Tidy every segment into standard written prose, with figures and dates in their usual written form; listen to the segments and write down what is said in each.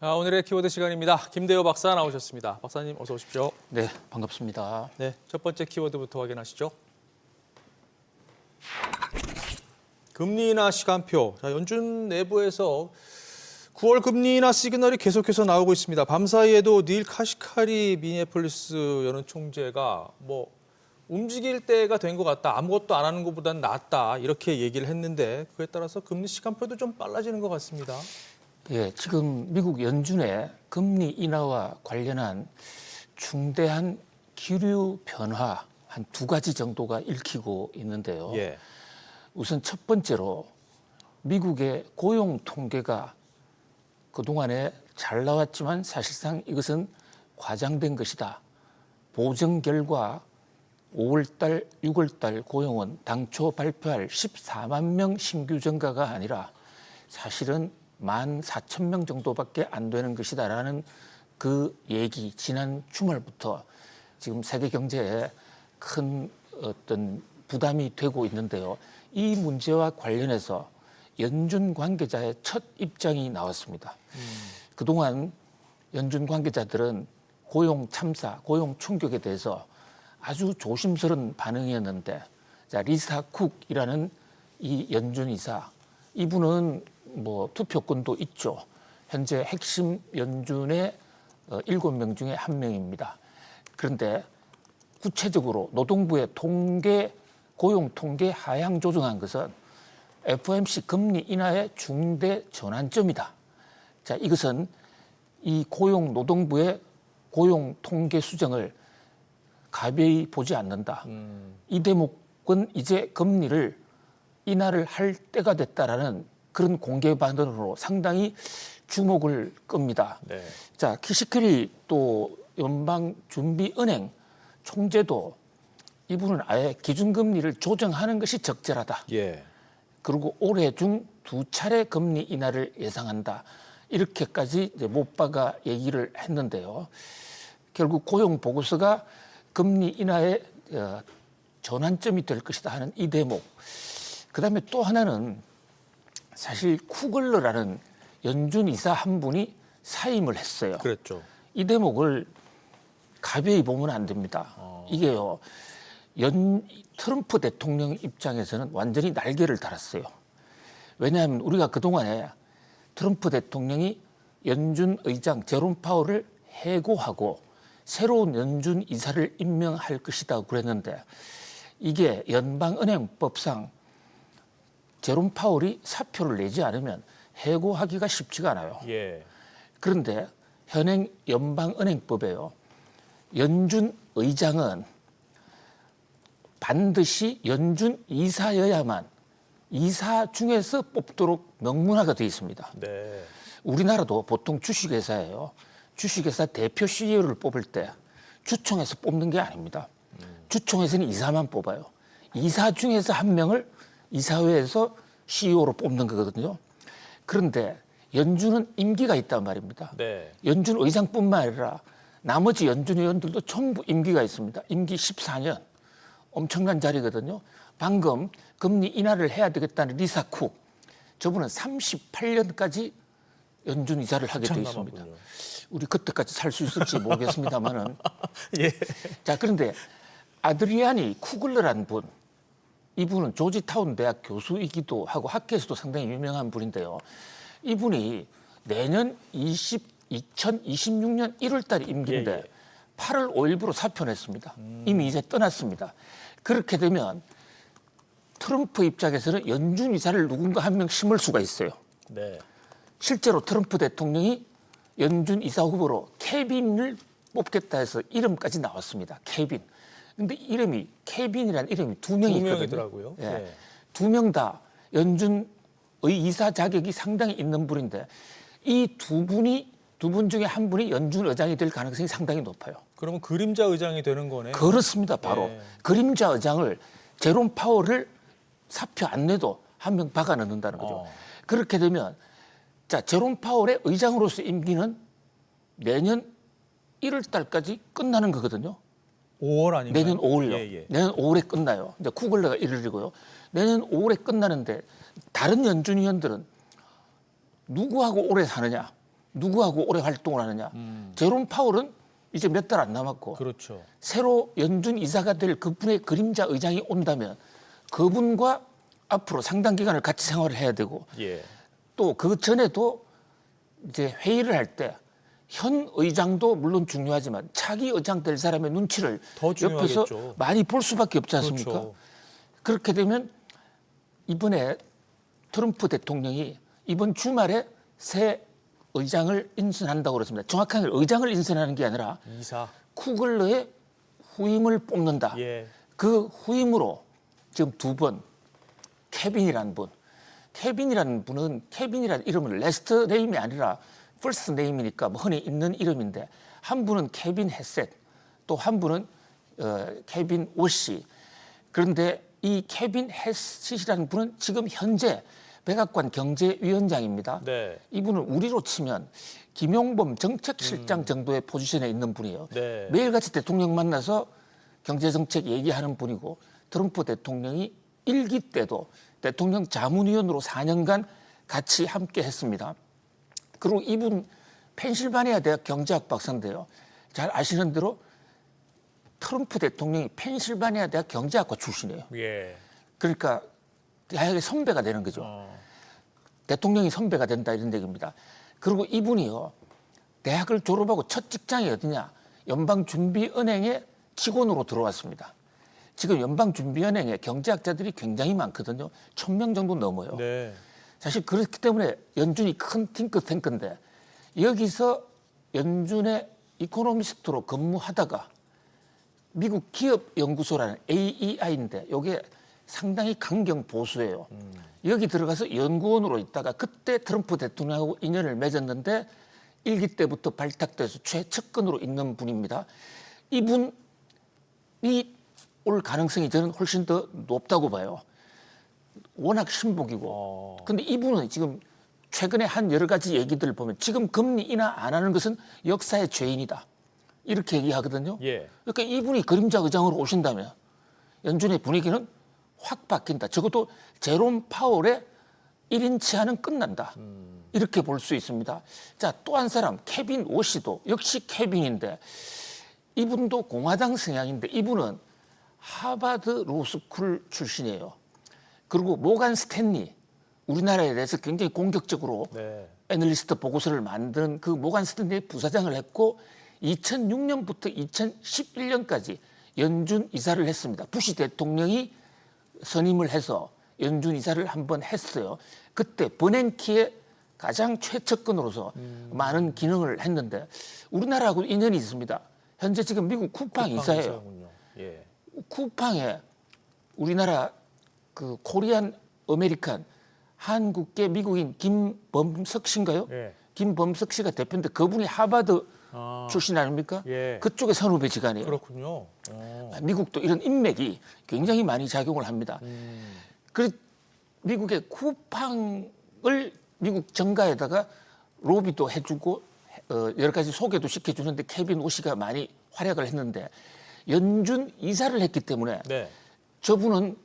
오늘의 키워드 시간입니다. 김대호 박사 나오셨습니다. 박사님 어서 오십시오. 네, 반갑습니다. 네, 첫 번째 키워드부터 확인하시죠. 금리 인하 시간표. 자, 연준 내부에서 9월 금리 인하 시그널이 계속해서 나오고 있습니다. 밤사이에도 닐 카시카리 미니애폴리스 연은 총재가 움직일 때가 된 것 같다. 아무것도 안 하는 것보다는 낫다. 이렇게 얘기를 했는데 그에 따라서 금리 시간표도 좀 빨라지는 것 같습니다. 예, 지금 미국 연준의 금리 인하와 관련한 중대한 기류 변화 한 두 가지 정도가 읽히고 있는데요. 예. 우선 첫 번째로 미국의 고용 통계가 그동안에 잘 나왔지만 사실상 이것은 과장된 것이다. 보정 결과 5월달, 6월달 고용은 당초 발표할 14만 명 신규 증가가 아니라 사실은 14,000명 정도밖에 안 되는 것이다라는 그 얘기, 지난 주말부터 지금 세계 경제에 큰 어떤 부담이 되고 있는데요. 이 문제와 관련해서 연준 관계자의 첫 입장이 나왔습니다. 그동안 연준 관계자들은 고용 참사, 고용 충격에 대해서 아주 조심스러운 반응이었는데, 자, 리사 쿡이라는 이 연준 이사, 이분은 투표권도 있죠. 현재 핵심 연준의 7명 중에 1명입니다. 그런데 구체적으로 노동부의 고용 통계 하향 조정한 것은 FOMC 금리 인하의 중대 전환점이다. 자, 이것은 이 노동부의 고용 통계 수정을 가벼이 보지 않는다. 이 대목은 이제 금리를 인하를 할 때가 됐다라는 그런 공개 반응으로 상당히 주목을 끕니다. 네. 자, 키시케리 또 연방준비은행 총재도 이분은 아예 기준금리를 조정하는 것이 적절하다. 예. 그리고 올해 중 2차례 금리 인하를 예상한다. 이렇게까지 이제 못 박아 얘기를 했는데요. 결국 고용 보고서가 금리 인하의 전환점이 될 것이다 하는 이 대목. 그다음에 또 하나는 사실 쿠글러라는 연준 이사 한 분이 사임을 했어요. 그랬죠. 이 대목을 가벼이 보면 안 됩니다. 이게요. 트럼프 대통령 입장에서는 완전히 날개를 달았어요. 왜냐하면 우리가 그동안에 트럼프 대통령이 연준 의장 제롬 파월을 해고하고 새로운 연준 이사를 임명할 것이다 그랬는데 이게 연방은행법상 제롬 파월이 사표를 내지 않으면 해고하기가 쉽지가 않아요. 예. 그런데 현행 연방은행법에요. 연준 의장은 반드시 연준 이사여야만 이사 중에서 뽑도록 명문화가 되어 있습니다. 네. 우리나라도 보통 주식회사예요. 주식회사 대표 CEO를 뽑을 때 주총에서 뽑는 게 아닙니다. 주총에서는 이사만 뽑아요. 이사 중에서 한 명을 이사회에서 CEO로 뽑는 거거든요. 그런데 연준은 임기가 있단 말입니다. 네. 연준 의장뿐만 아니라 나머지 연준 의원들도 전부 임기가 있습니다. 임기 14년. 엄청난 자리거든요. 방금 금리 인하를 해야 되겠다는 리사 쿡. 저분은 38년까지 연준 이사를 하게 되어 있습니다. 남았군요. 우리 그때까지 살 수 있을지 모르겠습니다만은. 예. 자, 그런데 아드리아니 쿠글러라는 분, 이분은 조지타운 대학 교수이기도 하고 학계에서도 상당히 유명한 분인데요. 이분이 내년 2026년 1월 달 임기인데 예. 8월 5일부로 사표 냈습니다. 이미 이제 떠났습니다. 그렇게 되면 트럼프 입장에서는 연준 이사를 누군가 한 명 심을 수가 있어요. 네. 실제로 트럼프 대통령이 연준 이사 후보로 케빈을 뽑겠다 해서 이름까지 나왔습니다. 케빈. 근데 케빈이라는 이름이 두 명이 있거든요. 명이더라고요. 예. 네. 두 명 다 연준의 이사 자격이 상당히 있는 분인데 이 두 분 중에 한 분이 연준 의장이 될 가능성이 상당히 높아요. 그러면 그림자 의장이 되는 거네. 그렇습니다. 바로 네. 그림자 의장을 제롬 파월을 사표 안 내도 한 명 박아 넣는다는 거죠. 그렇게 되면 자, 제롬 파월의 의장으로서 임기는 내년 1월 달까지 끝나는 거거든요. 5월 아닌가요? 내년 5월요. 예. 내년 5월에 끝나요. 이제 쿠글러가 1월이고요. 내년 5월에 끝나는데 다른 연준 위원들은 누구하고 오래 사느냐, 누구하고 오래 활동을 하느냐. 제롬 파월은 이제 몇 달 안 남았고 그렇죠. 새로 연준 이사가 될 그분의 그림자 의장이 온다면 그분과 앞으로 상당 기간을 같이 생활을 해야 되고 예. 또 그 전에도 이제 회의를 할 때 현 의장도 물론 중요하지만 차기 의장 될 사람의 눈치를 더 중요하겠죠. 옆에서 많이 볼 수밖에 없지 않습니까? 그렇죠. 그렇게 되면 이번에 트럼프 대통령이 이번 주말에 새 의장을 인선한다고 그랬습니다. 정확하게 의장을 인선하는 게 아니라 이사. 쿠글러의 후임을 뽑는다. 예. 그 후임으로 지금 두 번 케빈이라는 분. 케빈이라는 분은 케빈이라는 이름은 레스트 네임이 아니라 퍼스트 네임이니까 뭐 흔히 있는 이름인데 한 분은 케빈 헤셋 또 한 분은 케빈 오시. 그런데 이 케빈 헤셋이라는 분은 지금 현재 백악관 경제위원장입니다. 네. 이분은 우리로 치면 김용범 정책실장 정도의 포지션에 있는 분이에요. 네. 매일같이 대통령 만나서 경제정책 얘기하는 분이고 트럼프 대통령이 1기 때도 대통령 자문위원으로 4년간 같이 함께 했습니다. 그리고 이분 펜실바니아 대학 경제학 박사인데요. 잘 아시는 대로 트럼프 대통령이 펜실바니아 대학 경제학과 출신이에요. 예. 그러니까 대학의 선배가 되는 거죠. 대통령이 선배가 된다 이런 얘기입니다. 그리고 이분이요. 대학을 졸업하고 첫 직장이 어디냐. 연방준비은행의 직원으로 들어왔습니다. 지금 연방준비은행에 경제학자들이 굉장히 많거든요. 1000명 정도 넘어요. 네. 사실 그렇기 때문에 연준이 큰 팅크탱크인데 여기서 연준의 이코노미스트로 근무하다가 미국 기업연구소라는 AEI인데 이게 상당히 강경 보수예요. 여기 들어가서 연구원으로 있다가 그때 트럼프 대통령하고 인연을 맺었는데 1기 때부터 발탁돼서 최측근으로 있는 분입니다. 이분이 올 가능성이 저는 훨씬 더 높다고 봐요. 워낙 신복이고. 근데 이분은 지금 최근에 한 여러 가지 얘기들을 보면 지금 금리 인하 안 하는 것은 역사의 죄인이다. 이렇게 얘기하거든요. 예. 그러니까 이분이 그림자 의장으로 오신다면 연준의 분위기는 확 바뀐다. 적어도 제롬 파월의 1인 치하는 끝난다. 이렇게 볼 수 있습니다. 자, 또 한 사람 케빈 오시도 역시 케빈인데 이분도 공화당 성향인데 이분은 하버드 로스쿨 출신이에요. 그리고 모간 스탠리 우리나라에 대해서 굉장히 공격적으로 네. 애널리스트 보고서를 만든 그 모간 스탠리 부사장을 했고 2006년부터 2011년까지 연준 이사를 했습니다. 부시 대통령이 선임을 해서 연준 이사를 한번 했어요. 그때 버냉키의 가장 최측근으로서 많은 기능을 했는데 우리나라하고 인연이 있습니다. 현재 지금 미국 쿠팡 이사예요. 이사군요. 예. 쿠팡에 우리나라 그 코리안 아메리칸 한국계 미국인 김범석 씨인가요? 예. 김범석 씨가 대표인데 그분이 하버드 출신 아닙니까? 예. 그쪽에 선후배지간이에요. 그렇군요. 미국도 이런 인맥이 굉장히 많이 작용을 합니다. 그 미국의 쿠팡을 미국 정가에다가 로비도 해주고 여러 가지 소개도 시켜주는데 케빈 오시가 많이 활약을 했는데 연준 이사를 했기 때문에 네. 저분은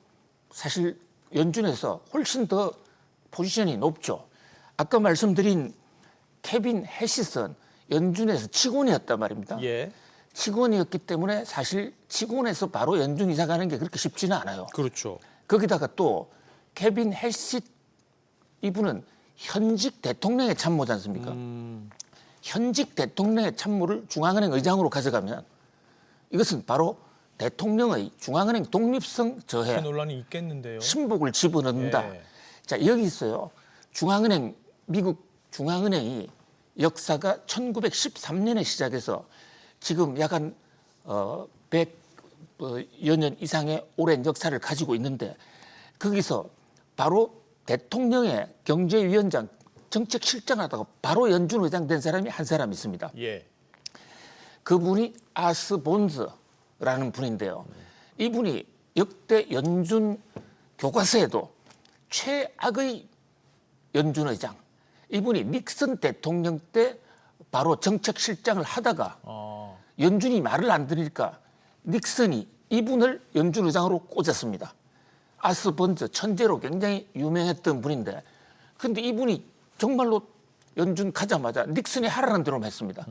사실 연준에서 훨씬 더 포지션이 높죠. 아까 말씀드린 케빈 해시슨 연준에서 직원이었단 말입니다. 예. 직원이었기 때문에 사실 직원에서 바로 연준 이사 가는 게 그렇게 쉽지는 않아요. 그렇죠. 거기다가 또 케빈 헬시 이분은 현직 대통령의 참모지 않습니까? 현직 대통령의 참모를 중앙은행 의장으로 가져가면 이것은 바로 대통령의 중앙은행 독립성 그 저해, 논란이 있겠는데요. 신복을 집어넣는다. 예. 자, 여기 있어요. 중앙은행, 미국 중앙은행이 역사가 1913년에 시작해서 지금 약간 100여 년 이상의 오랜 역사를 가지고 있는데 거기서 바로 대통령의 경제위원장 정책실장을 하다가 바로 연준 의장 된 사람이 한 사람 있습니다. 예. 그분이 아스 본즈라는 분인데요. 이분이 역대 연준 교과서에도 최악의 연준 의장. 이분이 닉슨 대통령 때 바로 정책실장을 하다가 연준이 말을 안 들으니까 닉슨이 이분을 연준 의장으로 꽂았습니다. 아스 번즈 천재로 굉장히 유명했던 분인데 근데 이분이 정말로 연준 가자마자 닉슨이 하라는 대로만 했습니다.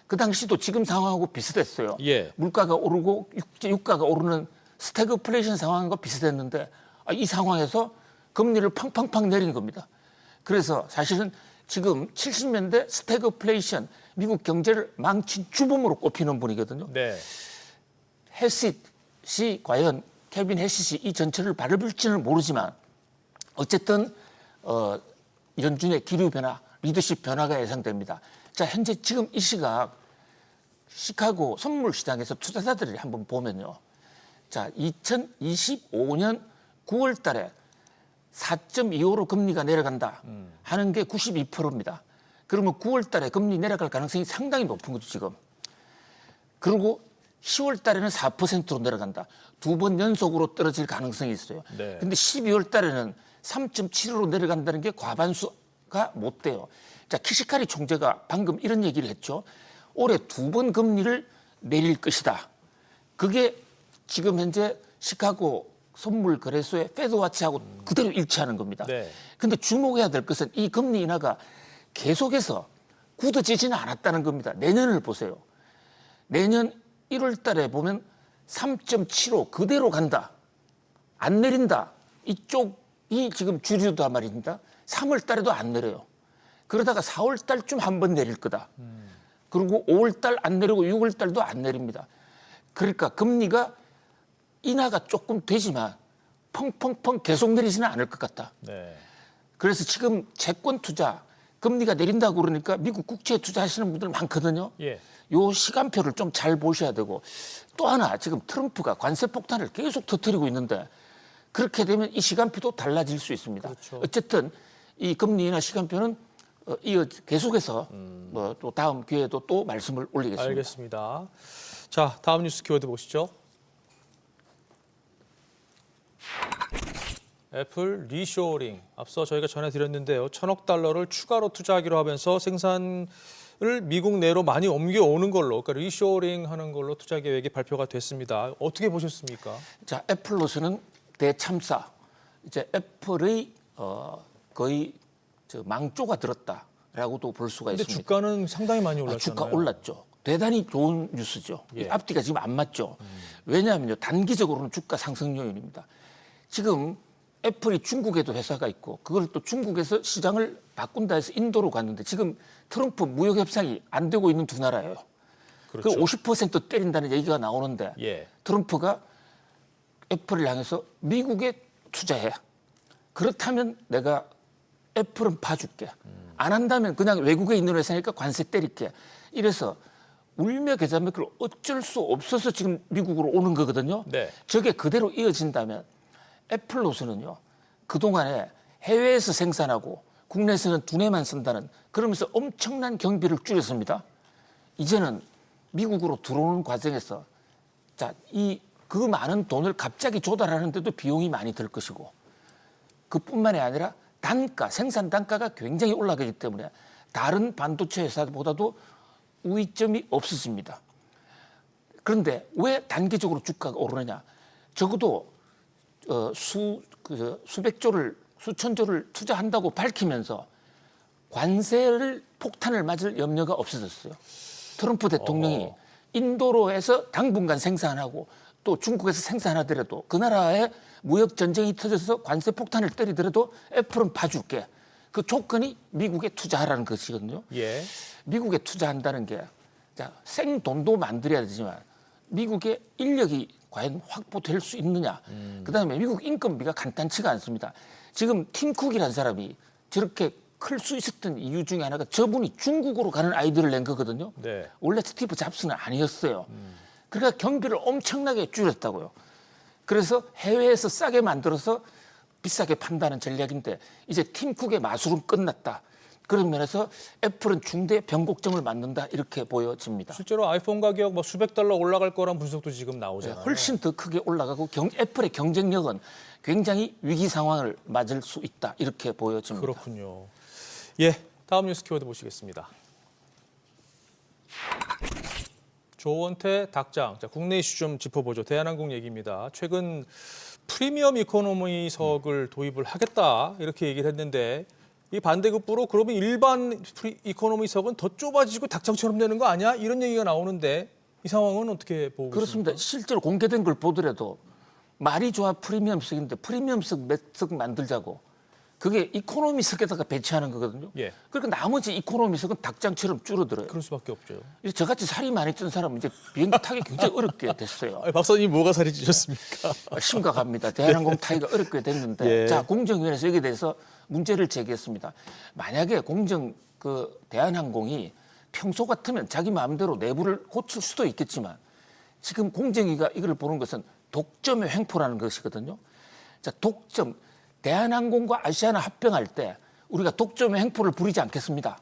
그 당시도 지금 상황하고 비슷했어요. 예. 물가가 오르고 유가가 오르는 스태그플레이션 상황과 비슷했는데 이 상황에서 금리를 팡팡팡 내린 겁니다. 그래서 사실은 지금 70년대 스태그플레이션 미국 경제를 망친 주범으로 꼽히는 분이거든요. 네. 해시시 과연 케빈 해시시 이 전철을 밟을지는 모르지만 어쨌든 연준의 기류 변화, 리더십 변화가 예상됩니다. 자, 현재 지금 이 시각 시카고 선물 시장에서 투자자들이 한번 보면요. 자, 2025년 9월 달에 4.25로 금리가 내려간다 하는 게 92%입니다. 그러면 9월 달에 금리 내려갈 가능성이 상당히 높은 거죠, 지금. 그리고 10월 달에는 4%로 내려간다. 2번 연속으로 떨어질 가능성이 있어요. 네. 근데 12월 달에는 3.75로 내려간다는 게 과반수가 못 돼요. 자, 키시카리 총재가 방금 이런 얘기를 했죠. 올해 2번 금리를 내릴 것이다. 그게 지금 현재 시카고 선물 거래소의 페드와치하고 그대로 일치하는 겁니다. 네. 근데 주목해야 될 것은 이 금리 인하가 계속해서 굳어지지는 않았다는 겁니다. 내년을 보세요. 내년 1월 달에 보면 3.75 그대로 간다. 안 내린다. 이쪽이 지금 주류다 말입니다. 3월 달에도 안 내려요. 그러다가 4월 달쯤 한번 내릴 거다. 그리고 5월 달 안 내리고 6월 달도 안 내립니다. 그러니까 금리가 인하가 조금 되지만 펑펑펑 계속 내리지는 않을 것 같다. 네. 그래서 지금 채권 투자 금리가 내린다고 그러니까 미국 국채에 투자하시는 분들 많거든요. 예. 요 시간표를 좀 잘 보셔야 되고 또 하나 지금 트럼프가 관세 폭탄을 계속 터뜨리고 있는데 그렇게 되면 이 시간표도 달라질 수 있습니다. 그렇죠. 어쨌든 이 금리 인하 시간표는 계속해서 뭐 또 다음 기회에도 또 말씀을 올리겠습니다. 알겠습니다. 자, 다음 뉴스 키워드 보시죠. 애플 리쇼어링. 앞서 저희가 전해드렸는데요. 1,000억 달러를 추가로 투자하기로 하면서 생산을 미국 내로 많이 옮겨오는 걸로, 그러니까 리쇼어링 하는 걸로 투자 계획이 발표가 됐습니다. 어떻게 보셨습니까? 자, 애플로서는 대참사. 이제 애플의 거의 망조가 들었다라고도 볼 수가 근데 있습니다. 주가는 상당히 많이 올랐잖아요. 주가 올랐죠. 대단히 좋은 뉴스죠. 예. 앞뒤가 지금 안 맞죠. 왜냐하면요. 단기적으로는 주가 상승 요인입니다. 지금 애플이 중국에도 회사가 있고 그걸 또 중국에서 시장을 바꾼다 해서 인도로 갔는데 지금 트럼프 무역 협상이 안 되고 있는 두 나라예요. 그렇죠. 그 50% 때린다는 얘기가 나오는데 예. 트럼프가 애플을 향해서 미국에 투자해. 그렇다면 내가 애플은 봐줄게. 안 한다면 그냥 외국에 있는 회사니까 관세 때릴게. 이래서 울며 겨자 먹기로 어쩔 수 없어서 지금 미국으로 오는 거거든요. 네. 저게 그대로 이어진다면 애플로서는요. 그동안에 해외에서 생산하고 국내에서는 두뇌만 쓴다는 그러면서 엄청난 경비를 줄였습니다. 이제는 미국으로 들어오는 과정에서 그 많은 돈을 갑자기 조달하는데도 비용이 많이 들 것이고 그뿐만이 아니라 생산 단가가 굉장히 올라가기 때문에 다른 반도체 회사보다도 우위점이 없어집니다. 그런데 왜 단기적으로 주가가 오르느냐? 적어도 수백조를 수천조를 투자한다고 밝히면서 관세를 폭탄을 맞을 염려가 없어졌어요. 트럼프 대통령이 인도로 해서 당분간 생산하고 또 중국에서 생산하더라도 그 나라에 무역 전쟁이 터져서 관세 폭탄을 때리더라도 애플은 봐줄게. 그 조건이 미국에 투자하라는 것이거든요. 예. 미국에 투자한다는 게 생돈도 만들어야 되지만 미국의 인력이 과연 확보될 수 있느냐. 그다음에 미국 인건비가 간단치가 않습니다. 지금 팀 쿡이라는 사람이 저렇게 클 수 있었던 이유 중에 하나가 저분이 중국으로 가는 아이디어를 낸 거거든요. 네. 원래 스티브 잡스는 아니었어요. 그러니까 경비를 엄청나게 줄였다고요. 그래서 해외에서 싸게 만들어서 비싸게 판다는 전략인데 이제 팀 쿡의 마술은 끝났다. 그런 면에서 애플은 중대 변곡점을 맞는다 이렇게 보여집니다. 실제로 아이폰 가격 뭐 수백 달러 올라갈 거란 분석도 지금 나오잖아요. 훨씬 더 크게 올라가고 애플의 경쟁력은 굉장히 위기 상황을 맞을 수 있다 이렇게 보여집니다. 그렇군요. 예, 다음 뉴스 키워드 보시겠습니다. 조원태 닭장. 자, 국내 이슈 좀 짚어보죠. 대한항공 얘기입니다. 최근 프리미엄 이코노미석을 도입을 하겠다 이렇게 얘기를 했는데 이 반대급부로 그러면 일반 이코노미석은 더 좁아지고 닭장처럼 되는 거 아니야? 이런 얘기가 나오는데 이 상황은 어떻게 보고 그렇습니다. 계십니까? 실제로 공개된 걸 보더라도 말이 좋아 프리미엄석인데 프리미엄석 몇 석 만들자고. 그게 이코노미석에다가 배치하는 거거든요. 예. 그러니까 나머지 이코노미석은 닭장처럼 줄어들어요. 그럴 수밖에 없죠. 이제 저같이 살이 많이 찐 사람은 이제 비행기 타기 굉장히 어렵게 됐어요. 박사님 뭐가 살이 찌셨습니까? 심각합니다. 대한항공 타기가 어렵게 됐는데 예. 자 공정위원회에서 여기에 대해서 문제를 제기했습니다. 만약에 대한항공이 평소 같으면 자기 마음대로 내부를 고칠 수도 있겠지만 지금 공정위가 이걸 보는 것은 독점의 횡포라는 것이거든요. 자 독점 대한항공과 아시아나 합병할 때 우리가 독점의 횡포를 부리지 않겠습니다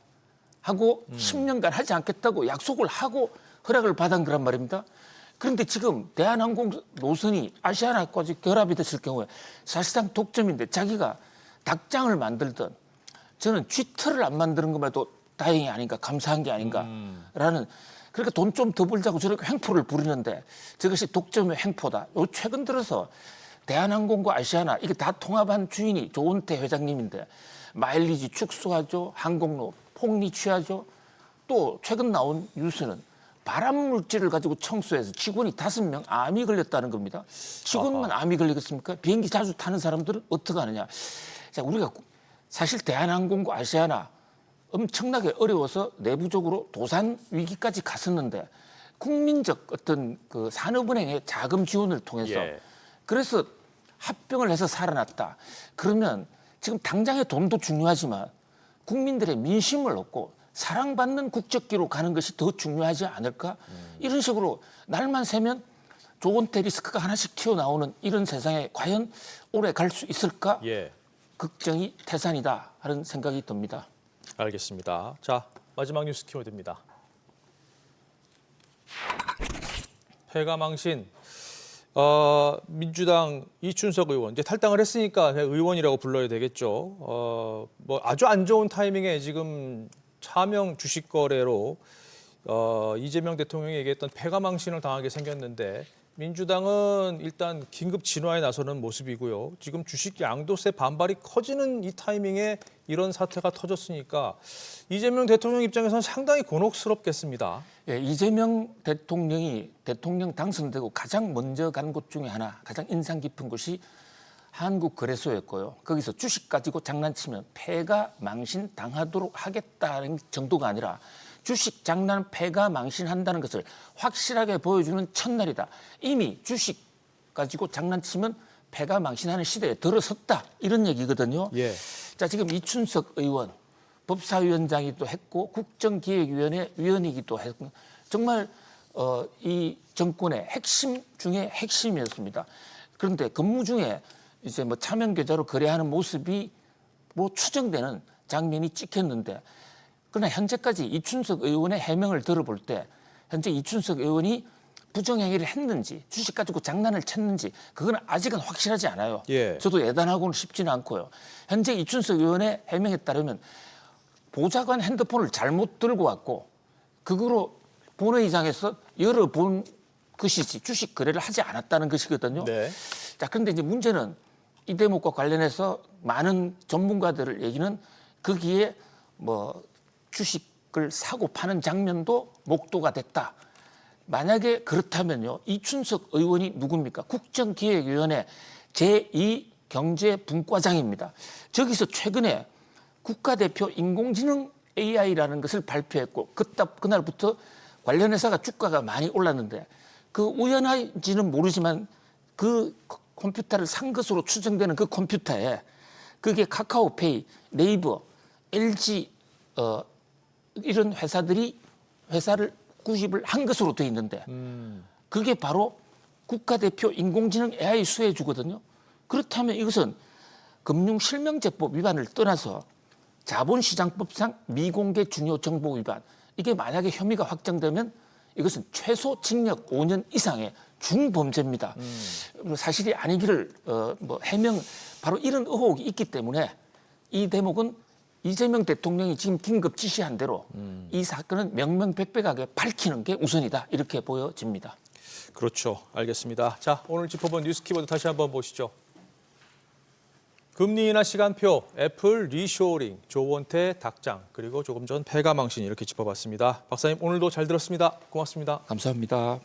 하고 10년간 하지 않겠다고 약속을 하고 허락을 받은 거란 말입니다. 그런데 지금 대한항공 노선이 아시아나까지 결합이 됐을 경우에 사실상 독점인데 자기가 닭장을 만들던 저는 쥐털을 안 만드는 것만 해도 다행이 아닌가 감사한 게 아닌가라는 그러니까 돈 좀 더 벌자고 저렇게 횡포를 부리는데 저것이 독점의 횡포다. 요 최근 들어서 대한항공과 아시아나 이게 다 통합한 주인이 조은태 회장님인데 마일리지 축소하죠. 항공로 폭리 취하죠. 또 최근 나온 뉴스는 발암물질을 가지고 청소해서 직원이 5명 암이 걸렸다는 겁니다. 직원만 암이 걸리겠습니까? 비행기 자주 타는 사람들은 어떻게 하느냐. 자, 우리가 사실 대한항공과 아시아나 엄청나게 어려워서 내부적으로 도산 위기까지 갔었는데 국민적 어떤 그 산업은행의 자금 지원을 통해서 예. 그래서 합병을 해서 살아났다. 그러면 지금 당장의 돈도 중요하지만 국민들의 민심을 얻고 사랑받는 국적기로 가는 것이 더 중요하지 않을까? 이런 식으로 날만 새면 조건태 리스크가 하나씩 튀어나오는 이런 세상에 과연 오래 갈 수 있을까? 예. 걱정이 태산이다 하는 생각이 듭니다. 알겠습니다. 자, 마지막 뉴스 키워드입니다. 폐가망신. 민주당 이춘석 의원 이제 탈당을 했으니까 그냥 의원이라고 불러야 되겠죠. 뭐 아주 안 좋은 타이밍에 지금 차명 주식 거래로 이재명 대통령이 얘기했던 폐가망신을 당하게 생겼는데 민주당은 일단 긴급 진화에 나서는 모습이고요. 지금 주식 양도세 반발이 커지는 이 타이밍에 이런 사태가 터졌으니까 이재명 대통령 입장에서는 상당히 곤혹스럽겠습니다. 예, 이재명 대통령이 대통령 당선되고 가장 먼저 간 곳 중에 하나, 가장 인상 깊은 곳이 한국거래소였고요. 거기서 주식 가지고 장난치면 폐가 망신 당하도록 하겠다는 정도가 아니라 주식 장난 폐가 망신한다는 것을 확실하게 보여주는 첫날이다. 이미 주식 가지고 장난치면 폐가 망신하는 시대에 들어섰다. 이런 얘기거든요. 예. 자, 지금 이춘석 의원 법사위원장이기도 했고 국정기획위원회 위원이기도 했고 정말 이 정권의 핵심 중에 핵심이었습니다. 그런데 근무 중에 이제 뭐 차명 계좌로 거래하는 모습이 뭐 추정되는 장면이 찍혔는데 그러나 현재까지 이춘석 의원의 해명을 들어볼 때 현재 이춘석 의원이 부정행위를 했는지 주식 가지고 장난을 쳤는지 그건 아직은 확실하지 않아요. 예. 저도 예단하고는 싶지는 않고요. 현재 이춘석 의원의 해명에 따르면 보좌관 핸드폰을 잘못 들고 왔고 그거로 본회의장에서 열어본 것이지 주식 거래를 하지 않았다는 것이거든요. 네. 자, 그런데 이제 문제는 이 대목과 관련해서 많은 전문가들의 얘기는 거기에 뭐 주식을 사고 파는 장면도 목도가 됐다. 만약에 그렇다면요. 이춘석 의원이 누굽니까? 국정기획위원회 제2경제분과장입니다. 저기서 최근에 국가대표 인공지능 AI라는 것을 발표했고 그날부터 관련 회사가 주가가 많이 올랐는데 그 우연한지는 모르지만 그 컴퓨터를 산 것으로 추정되는 그 컴퓨터에 그게 카카오페이, 네이버, LG 이런 회사를 구입을 한 것으로 돼 있는데 그게 바로 국가대표 인공지능 AI 수혜주거든요. 그렇다면 이것은 금융실명제법 위반을 떠나서 자본시장법상 미공개 중요 정보 위반 이게 만약에 혐의가 확정되면 이것은 최소 징역 5년 이상의 중범죄입니다. 사실이 아니기를 뭐 해명 바로 이런 의혹이 있기 때문에 이 대목은 이재명 대통령이 지금 긴급 지시한 대로 이 사건은 명명백백하게 밝히는 게 우선이다 이렇게 보여집니다. 그렇죠. 알겠습니다. 자, 오늘 짚어본 뉴스 키워드 다시 한번 보시죠. 금리 인하 시간표, 애플 리쇼링, 조원태 닭장, 그리고 조금 전 패가망신 이렇게 짚어봤습니다. 박사님 오늘도 잘 들었습니다. 고맙습니다. 감사합니다.